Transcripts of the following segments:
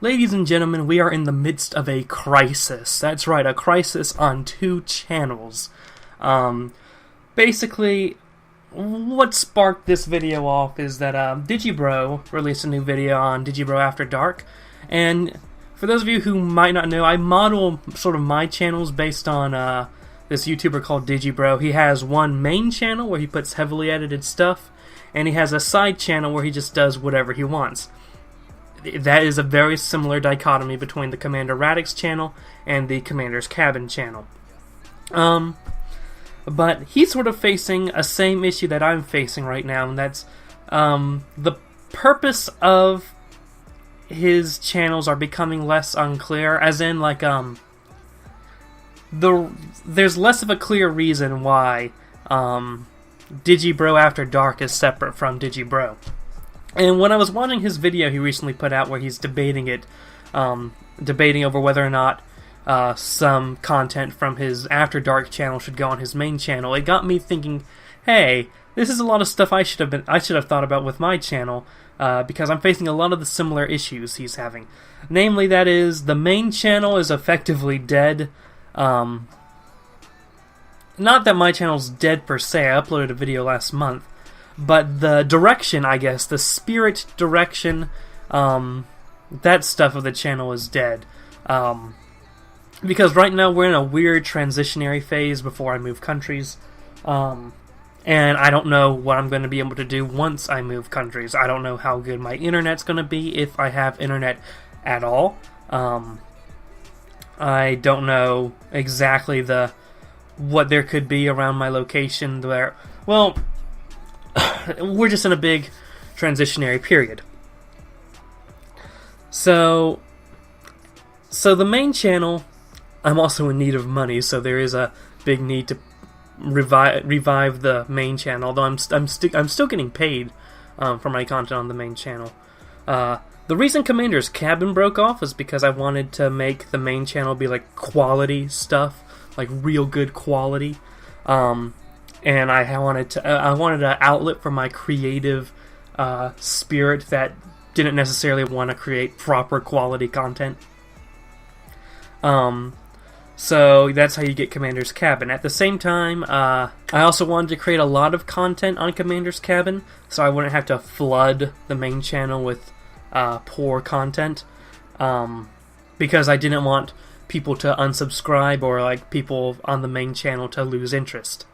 Ladies and gentlemen, we are in the midst of a crisis. That's right, a crisis on 2 channels. Basically, what sparked this video off is that Digibro released a new video on Digibro After Dark, and for those of you who might not know, I model sort of my channels based on this YouTuber called Digibro. He has one main channel where he puts heavily edited stuff, and he has a side channel where he just does whatever he wants. That is a very similar dichotomy between the Commander Radix channel and the Commander's Cabin channel. But he's sort of facing a same issue that I'm facing right now, and that's the purpose of his channels are becoming less unclear, as in, like, there's less of a clear reason why Digibro After Dark is separate from Digibro. And when I was watching his video he recently put out where he's debating over whether or not some content from his After Dark channel should go on his main channel, it got me thinking, hey, this is a lot of stuff I should have thought about with my channel, because I'm facing a lot of the similar issues he's having. Namely, that is, the main channel is effectively dead. Not that my channel's dead per se, I uploaded a video last month, but the direction, I guess, the spirit direction, that stuff of the channel is dead. Because right now we're in a weird transitionary phase before I move countries, and I don't know what I'm going to be able to do once I move countries. I don't know how good my internet's going to be, if I have internet at all. I don't know exactly what there could be around my location where, well, we're just in a big transitionary period. So the main channel, I'm also in need of money, so there is a big need to revive the main channel, although I'm still getting paid for my content on the main channel. The reason Commander's Cabin broke off is because I wanted to make the main channel be like quality stuff, like real good quality. And I wanted an outlet for my creative spirit that didn't necessarily want to create proper quality content. So that's how you get Commander's Cabin. At the same time, I also wanted to create a lot of content on Commander's Cabin, so I wouldn't have to flood the main channel with poor content, because I didn't want people to unsubscribe or like people on the main channel to lose interest.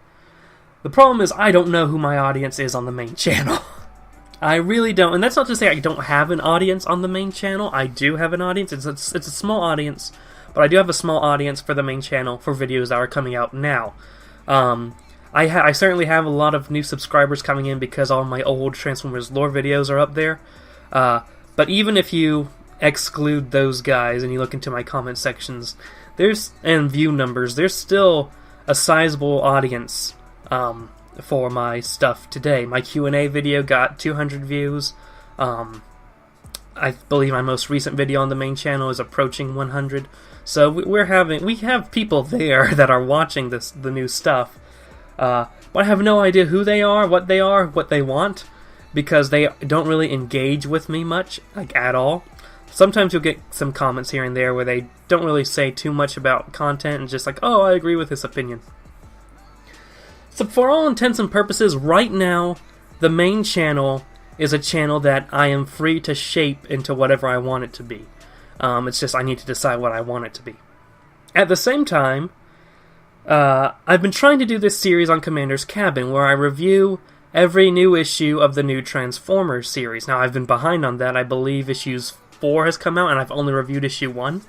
The problem is I don't know who my audience is on the main channel. I really don't, and that's not to say I don't have an audience on the main channel. I do have an audience. It's a small audience, but I do have a small audience for the main channel for videos that are coming out now. I certainly have a lot of new subscribers coming in because all my old Transformers lore videos are up there. But even if you exclude those guys and you look into my comment sections, and view numbers, there's still a sizable audience for my stuff today. My Q&A video got 200 views. I believe my most recent video on the main channel is approaching 100. So we have people there that are watching the new stuff. But I have no idea who they are, what they want, because they don't really engage with me much, like at all. Sometimes you'll get some comments here and there where they don't really say too much about content and just like, oh, I agree with this opinion. So for all intents and purposes, right now, the main channel is a channel that I am free to shape into whatever I want it to be. It's just I need to decide what I want it to be. At the same time, I've been trying to do this series on Commander's Cabin where I review every new issue of the new Transformers series. Now, I've been behind on that. I believe issues 4 has come out, and I've only reviewed issue 1.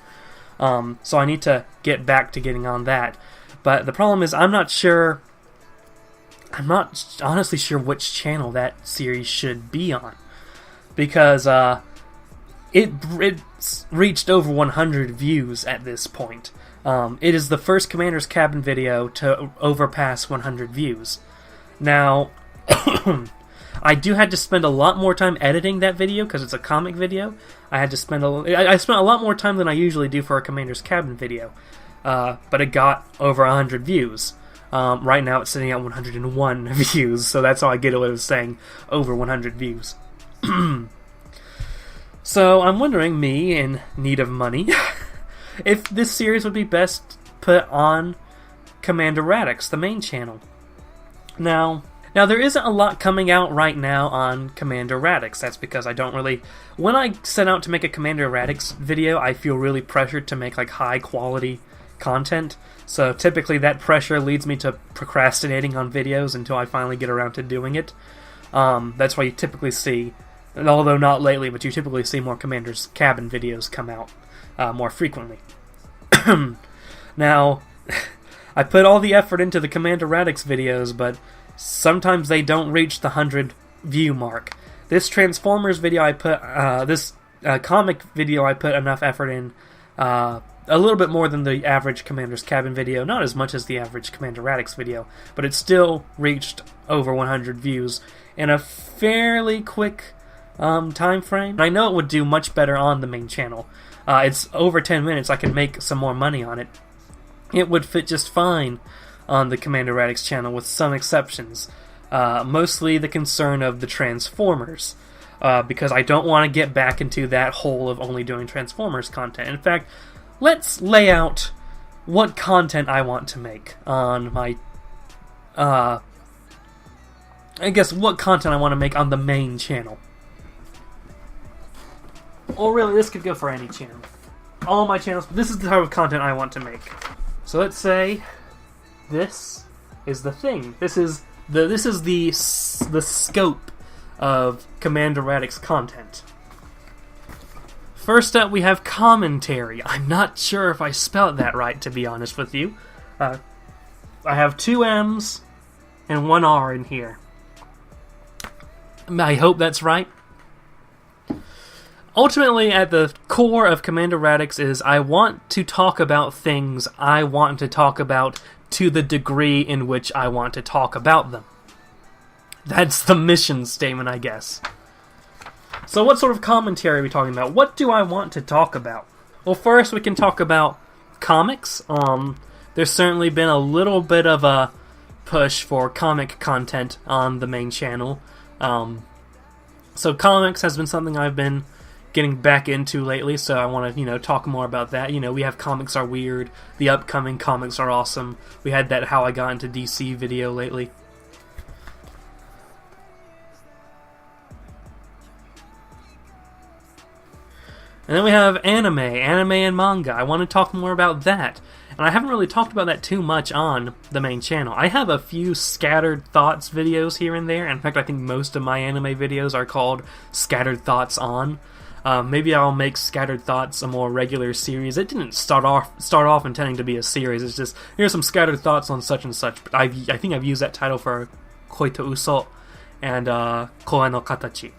So I need to get back to getting on that. But the problem is I'm not honestly sure which channel that series should be on. Because it's reached over 100 views at this point. It is the first Commander's Cabin video to overpass 100 views. Now, I had to spend a lot more time editing that video because it's a comic video. I spent a lot more time than I usually do for a Commander's Cabin video, but it got over 100 views. Right now it's sitting at 101 views, so that's how I get away with saying over 100 views. So I'm wondering, me in need of money, if this series would be best put on Commander Radix, the main channel. Now there isn't a lot coming out right now on Commander Radix. That's because I don't really... When I set out to make a Commander Radix video, I feel really pressured to make like high quality content. So typically that pressure leads me to procrastinating on videos until I finally get around to doing it. That's why you typically see, although not lately, but you typically see more Commander's Cabin videos come out more frequently. Now, I put all the effort into the Commander Radix videos, but sometimes they don't reach the 100 view mark. This Transformers video I put, this comic video I put enough effort in, a little bit more than the average Commander's Cabin video, not as much as the average Commander Radix video, but it still reached over 100 views in a fairly quick time frame. I know it would do much better on the main channel. It's over 10 minutes, I can make some more money on it. It would fit just fine on the Commander Radix channel with some exceptions. Mostly the concern of the Transformers, because I don't want to get back into that hole of only doing Transformers content. In fact, let's lay out what content I want to make on my... I guess what content I want to make on the main channel. Or really, this could go for any channel. All my channels, but this is the type of content I want to make. So let's say this is the thing. This is the scope of Commander Radix content. First up, we have commentary. I'm not sure if I spelled that right, to be honest with you. I have 2 M's and 1 R in here. I hope that's right. Ultimately, at the core of Commander Radix is I want to talk about things I want to talk about to the degree in which I want to talk about them. That's the mission statement, I guess. So what sort of commentary are we talking about? What do I want to talk about? Well, first we can talk about comics. There's certainly been a little bit of a push for comic content on the main channel. So comics has been something I've been getting back into lately, so I want to, talk more about that. We have Comics Are Weird, the upcoming Comics Are Awesome. We had that How I Got Into DC video lately. And then we have anime and manga. I want to talk more about that. And I haven't really talked about that too much on the main channel. I have a few scattered thoughts videos here and there. In fact, I think most of my anime videos are called Scattered Thoughts On. Maybe I'll make Scattered Thoughts a more regular series. It didn't start off intending to be a series. It's just, here's some scattered thoughts on such and such. But I think I've used that title for Koi to Uso and Koe no Katachi.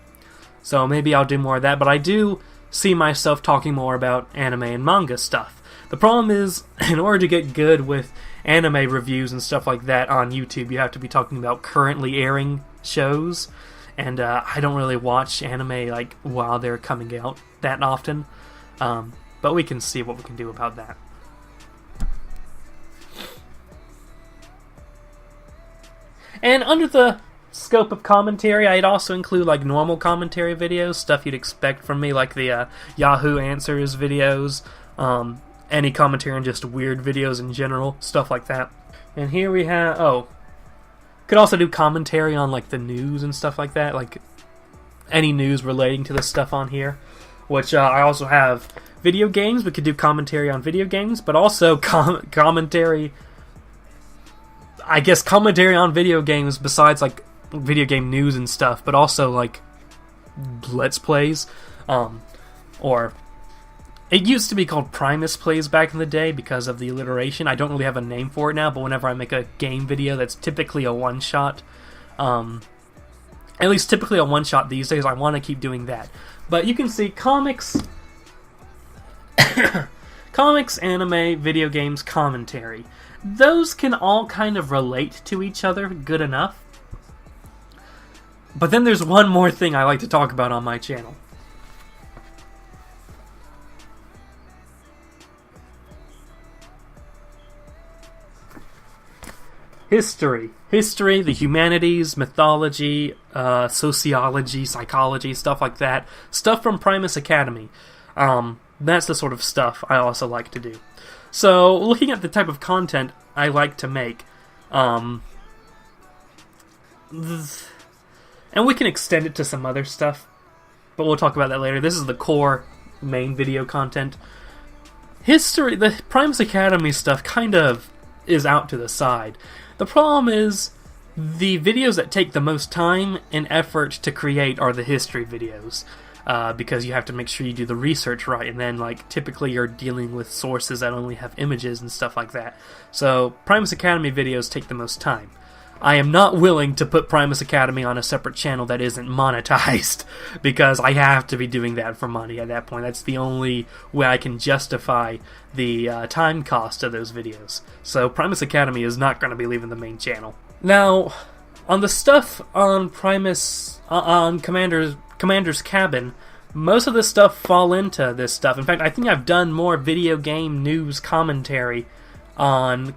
So maybe I'll do more of that. But I do see myself talking more about anime and manga stuff. The problem is, in order to get good with anime reviews and stuff like that on YouTube, you have to be talking about currently airing shows, and I don't really watch anime like while they're coming out that often, but we can see what we can do about that. And under the scope of commentary, I'd also include like normal commentary videos, stuff you'd expect from me, like the Yahoo Answers videos, any commentary on just weird videos in general, stuff like that. And here we have, could also do commentary on like the news and stuff like that, like any news relating to this stuff on here, which I also have video games. We could do commentary on video games, but also commentary, I guess commentary on video games besides like video game news and stuff, but also like Let's Plays, or it used to be called Primus Plays back in the day because of the alliteration. I don't really have a name for it now, but whenever I make a game video that's typically a one-shot, at least typically a one-shot these days, I want to keep doing that. But you can see comics, comics, anime, video games, commentary. Those can all kind of relate to each other good enough. But then there's one more thing I like to talk about on my channel. History, the humanities, mythology, sociology, psychology, stuff like that. Stuff from Primus Academy. That's the sort of stuff I also like to do. So, looking at the type of content I like to make, and we can extend it to some other stuff, but we'll talk about that later. This is the core main video content. History, the Primus Academy stuff kind of is out to the side. The problem is, the videos that take the most time and effort to create are the history videos. Because you have to make sure you do the research right, and then like typically you're dealing with sources that only have images and stuff like that. So Primus Academy videos take the most time. I am not willing to put Primus Academy on a separate channel that isn't monetized, because I have to be doing that for money at that point. That's the only way I can justify the time cost of those videos. So Primus Academy is not going to be leaving the main channel. Now, on the stuff on Primus, on Commander's Cabin, most of this stuff fall into this stuff. In fact, I think I've done more video game news commentary on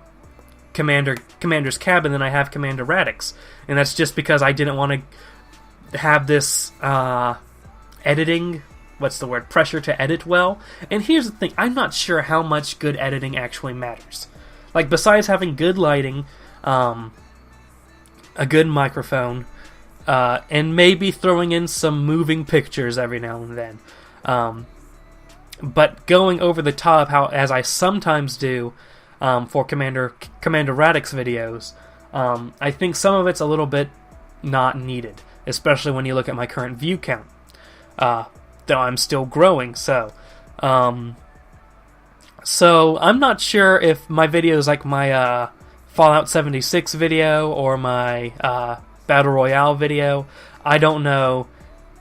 Commander's Cabin than I have Commander Radix, and that's just because I didn't want to have this editing, pressure to edit well. And here's the thing, I'm not sure how much good editing actually matters. Like, besides having good lighting, a good microphone, and maybe throwing in some moving pictures every now and then. But going over the top, as I sometimes do for Commander Radix videos, I think some of it's a little bit not needed, especially when you look at my current view count. Though I'm still growing, so I'm not sure if my videos like my Fallout 76 video or my Battle Royale video, I don't know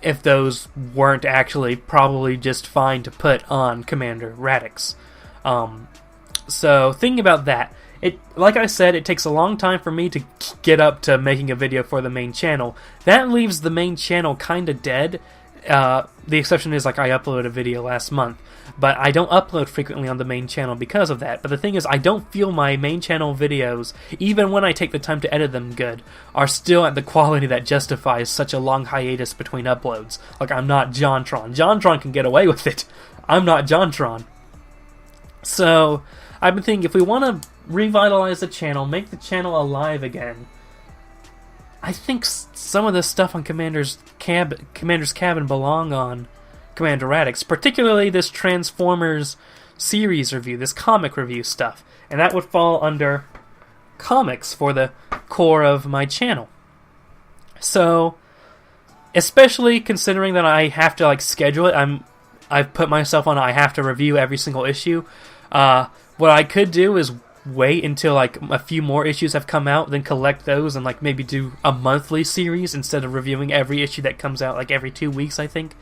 if those weren't actually probably just fine to put on Commander Radix. So thinking about that, like I said, it takes a long time for me to get up to making a video for the main channel. That leaves the main channel kind of dead. The exception is, like, I uploaded a video last month, but I don't upload frequently on the main channel because of that. But the thing is, I don't feel my main channel videos, even when I take the time to edit them good, are still at the quality that justifies such a long hiatus between uploads. Like, I'm not JonTron. JonTron can get away with it. I'm not JonTron. So, I've been thinking, if we want to revitalize the channel, make the channel alive again, I think some of the stuff on Commander's Cabin belong on Commander Radix, particularly this Transformers series review, this comic review stuff, and that would fall under comics for the core of my channel. So, especially considering that I have to schedule it, I've put myself on, I have to review every single issue. What I could do is wait until a few more issues have come out, then collect those and maybe do a monthly series instead of reviewing every issue that comes out every 2 weeks, I think.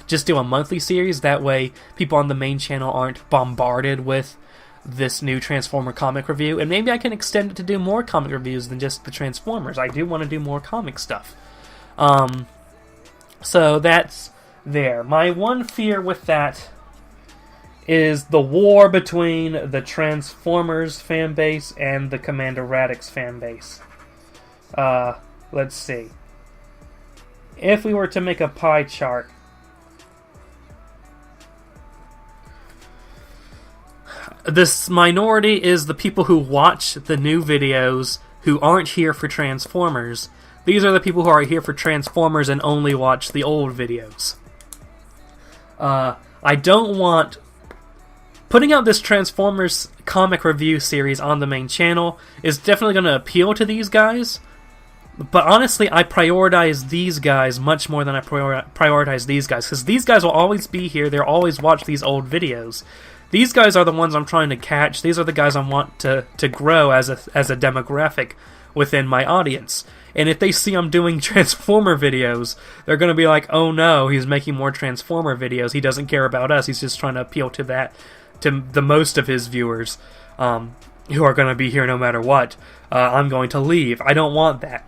Just do a monthly series, that way people on the main channel aren't bombarded with this new Transformer comic review, and maybe I can extend it to do more comic reviews than just the Transformers. I do want to do more comic stuff. So that's there. My one fear with that is the war between the Transformers fanbase and the Commander Radix fanbase. Let's see. If we were to make a pie chart, this minority is the people who watch the new videos who aren't here for Transformers. These are the people who are here for Transformers and only watch the old videos. I don't want... Putting out this Transformers comic review series on the main channel is definitely going to appeal to these guys, but honestly, I prioritize these guys much more than I prioritize these guys, because these guys will always be here, they'll always watch these old videos. These guys are the ones I'm trying to catch, these are the guys I want to grow as a demographic within my audience. And if they see I'm doing Transformer videos, they're going to be like, oh no, he's making more Transformer videos, he doesn't care about us, he's just trying to appeal to that, to the most of his viewers, who are going to be here no matter what. I'm going to leave. I don't want that.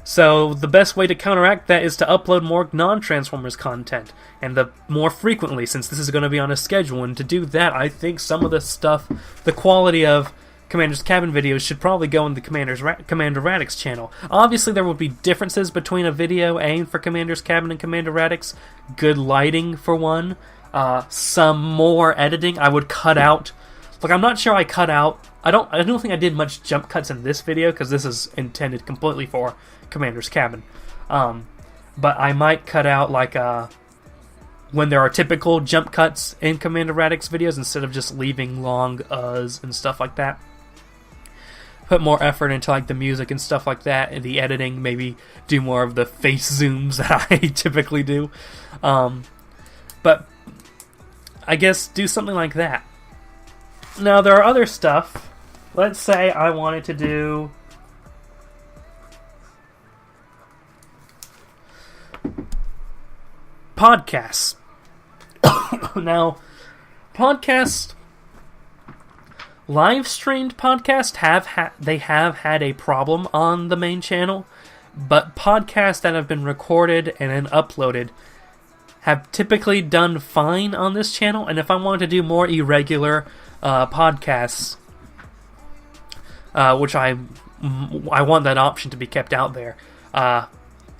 So the best way to counteract that is to upload more non-Transformers content, and more frequently, since this is going to be on a schedule. And to do that, I think some of the stuff, the quality of Commander's Cabin videos should probably go in the Commander Radix channel. Obviously, there will be differences between a video aimed for Commander's Cabin and Commander Radix. Good lighting, for one. Some more editing. I would cut out... Like, I'm not sure I cut out... I don't think I did much jump cuts in this video, because this is intended completely for Commander's Cabin. But I might cut out, like, when there are typical jump cuts in Commander Radix videos, instead of just leaving long uhs and stuff like that. Put more effort into, like, the music and stuff like that, and the editing, maybe do more of the face zooms that I typically do. But I guess do something like that. Now, there are other stuff. Let's say I wanted to do... podcasts. Now, live streamed podcasts have had a problem on the main channel, but podcasts that have been recorded and then uploaded have typically done fine on this channel. And if I want to do more irregular podcasts, which I want that option to be kept out there.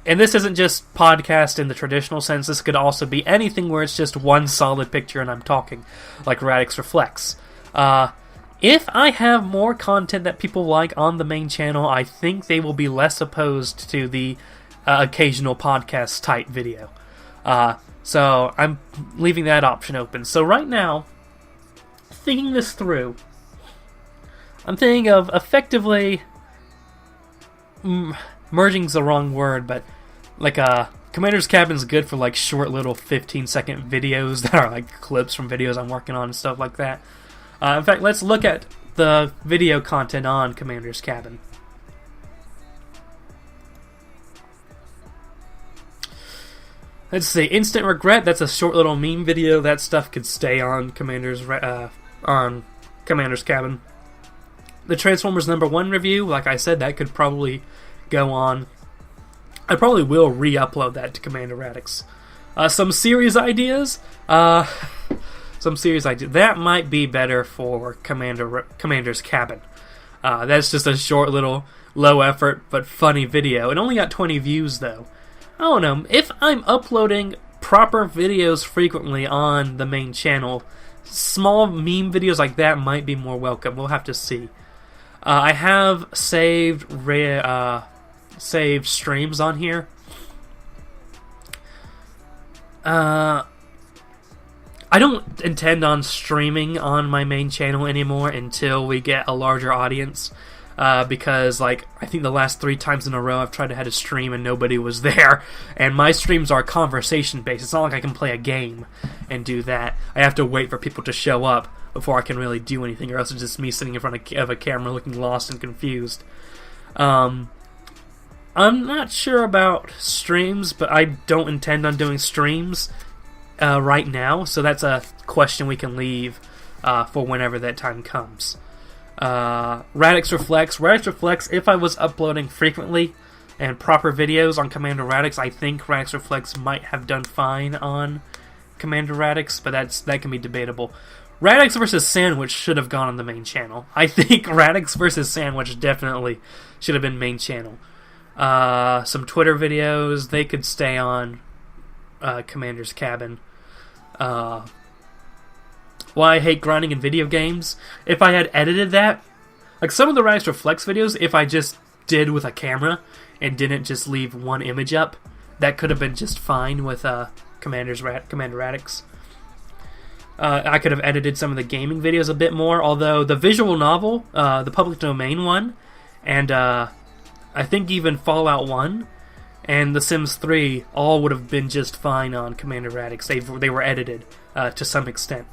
And this isn't just podcast in the traditional sense. This could also be anything where it's just one solid picture and I'm talking, like Radix Reflects. If I have more content that people like on the main channel, I think they will be less opposed to the occasional podcast type video. So I'm leaving that option open. So right now, thinking this through, I'm thinking of effectively... merging's the wrong word, but like Commander's Cabin's good for like short little 15-second videos that are like clips from videos I'm working on and stuff like that. In fact, let's look at the video content on Commander's Cabin. Let's see, Instant Regret, that's a short little meme video. That stuff could stay on Commander's Cabin. The Transformers #1 review, like I said, that could probably go on. I probably will re-upload that to Commander Radix. Some series ideas. That might be better for Commander's Cabin. That's just a short little low effort but funny video. It only got 20 views though. I don't know. If I'm uploading proper videos frequently on the main channel, small meme videos like that might be more welcome. We'll have to see. I have saved streams on here. I don't intend on streaming on my main channel anymore until we get a larger audience. Because, like, I think the last 3 times in a row I've tried to have a stream and nobody was there. And my streams are conversation-based. It's not like I can play a game and do that. I have to wait for people to show up before I can really do anything, or else it's just me sitting in front of a camera looking lost and confused. I'm not sure about streams, but I don't intend on doing streams right now, so that's a question we can leave for whenever that time comes. Radix Reflects, if I was uploading frequently and proper videos on Commander Radix, I think Radix Reflects might have done fine on Commander Radix, but that can be debatable. Radix vs. Sandwich should have gone on the main channel. I think Radix vs. Sandwich definitely should have been main channel. Some Twitter videos, they could stay on Commander's Cabin. Why I hate grinding in video games. If I had edited that, like some of the Radix Reflects videos, if I just did with a camera and didn't just leave one image up, that could have been just fine with Commander Radix. I could have edited some of the gaming videos a bit more, although the visual novel, the public domain one, and I think even Fallout 1 and The Sims 3 all would have been just fine on Commander Radix. They were edited to some extent.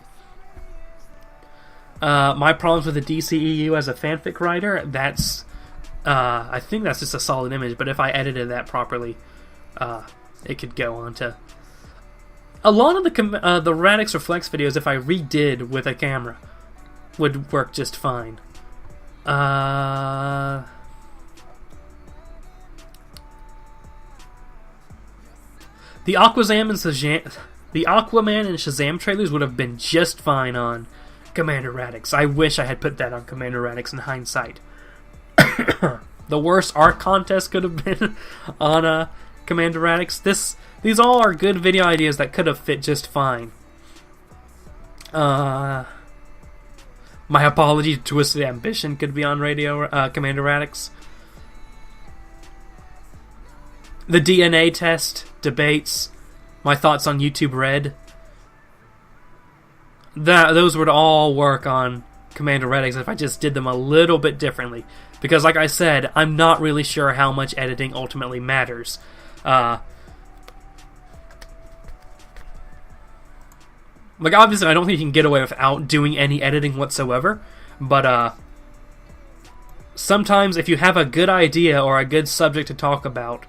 My problems with the DCEU as a fanfic writer, I think that's just a solid image, but if I edited that properly, it could go on to... A lot of the Radix Reflects videos, if I redid with a camera, would work just fine. The Aquaman and Shazam trailers would have been just fine on Commander Radix. I wish I had put that on Commander Radix in hindsight. The worst art contest could have been on Commander Radix. These all are good video ideas that could have fit just fine. My Apology to Twisted Ambition could be on Commander Radix. The DNA test, debates, my thoughts on YouTube Red. Those would all work on Commander Radix if I just did them a little bit differently. Because like I said, I'm not really sure how much editing ultimately matters. Like obviously I don't think you can get away without doing any editing whatsoever. But sometimes if you have a good idea or a good subject to talk about,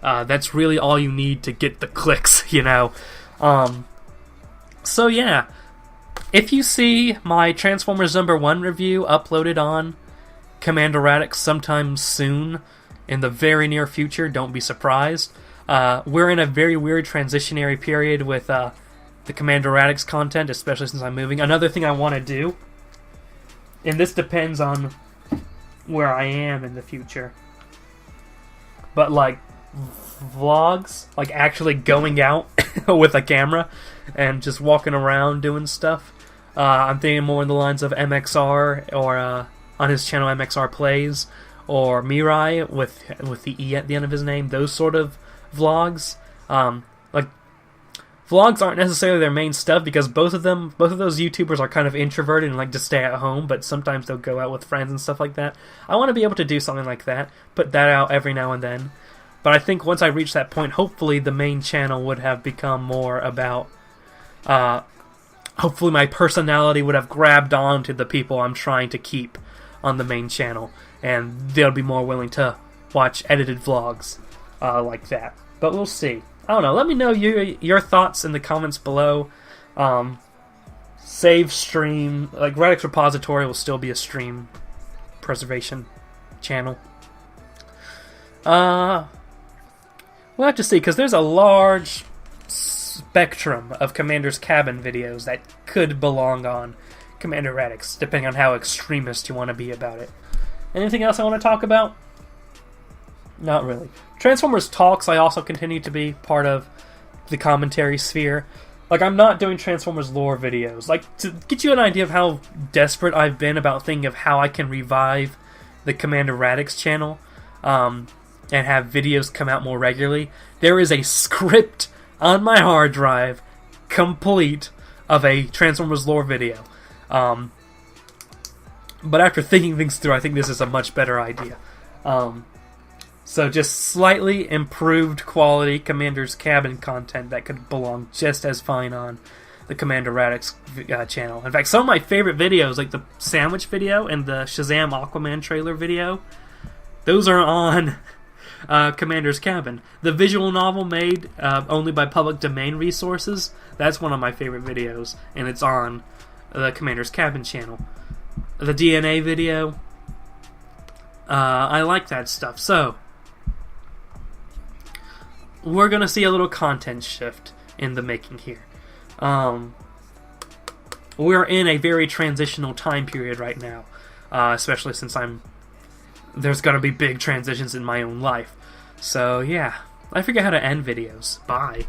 that's really all you need to get the clicks, you know. So yeah. If you see my Transformers #1 review uploaded on Commander Radix sometime soon, in the very near future, don't be surprised. We're in a very weird transitionary period with the Commander Radix content, especially since I'm moving. Another thing I want to do, and this depends on where I am in the future, but like vlogs, like actually going out with a camera and just walking around doing stuff. I'm thinking more in the lines of MXR, or on his channel MXR Plays, or Mirai with the E at the end of his name. Those sort of vlogs. Like vlogs aren't necessarily their main stuff because both of those YouTubers are kind of introverted and like to stay at home, but sometimes they'll go out with friends and stuff like that. I want to be able to do something like that, put that out every now and then. But I think once I reach that point, hopefully the main channel would have become more about hopefully my personality would have grabbed on to the people I'm trying to keep on the main channel, and they'll be more willing to watch edited vlogs like that. But we'll see. I don't know. Let me know your thoughts in the comments below. Save stream. Like, Radix Repository will still be a stream preservation channel. We'll have to see, because there's a large spectrum of Commander's Cabin videos that could belong on Commander Radix, depending on how extremist you want to be about it. Anything else I want to talk about? Not really. Transformers Talks, I also continue to be part of the commentary sphere. Like, I'm not doing Transformers lore videos. Like, to get you an idea of how desperate I've been about thinking of how I can revive the Commander Radix channel, and have videos come out more regularly, there is a script on my hard drive, complete, of a Transformers lore video. But after thinking things through, I think this is a much better idea. So just slightly improved quality Commander's Cabin content that could belong just as fine on the Commander Radix channel. In fact, some of my favorite videos, like the sandwich video and the Shazam Aquaman trailer video, those are on Commander's Cabin. The visual novel made only by public domain resources, that's one of my favorite videos, and it's on the Commander's Cabin channel. The DNA video, I like that stuff. So, we're going to see a little content shift in the making here. We're in a very transitional time period right now, especially since there's going to be big transitions in my own life. So, yeah, I forget how to end videos. Bye.